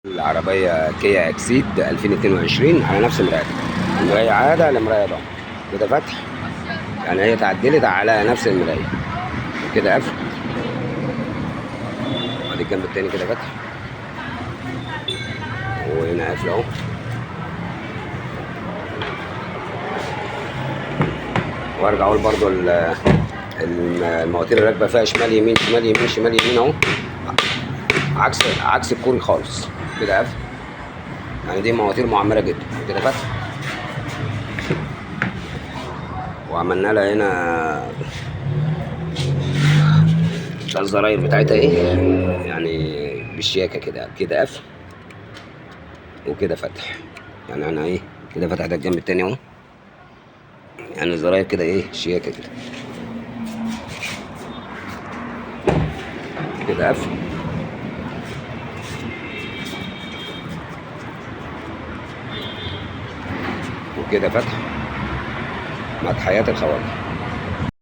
العربية كيا اكسيد 2022 على نفس المراية. المراية عادة لمراية ضغط كده فتح، يعني هي اتعدلت على نفس المراية كده قفل. وادي الجنب التاني كده فتح، وهنا قفل اهو. وارجع اقول برضو المواتير اللي راكبة فيها شمال يمين شمال يمين شمال يمين اهو، عكس الكوري خالص كده قفل. يعني دي مواتير معمرة جدا كده فتح. وعملنا لها هنا الزراير بتاعتها ايه، يعني بالشياكه كده قفل وكده فتح. يعني انا ايه كده فتح ده الجنب التاني اهو، يعني الزراير كده ايه شياكه كده قفل وكده فتح مع تحيات الخواجه.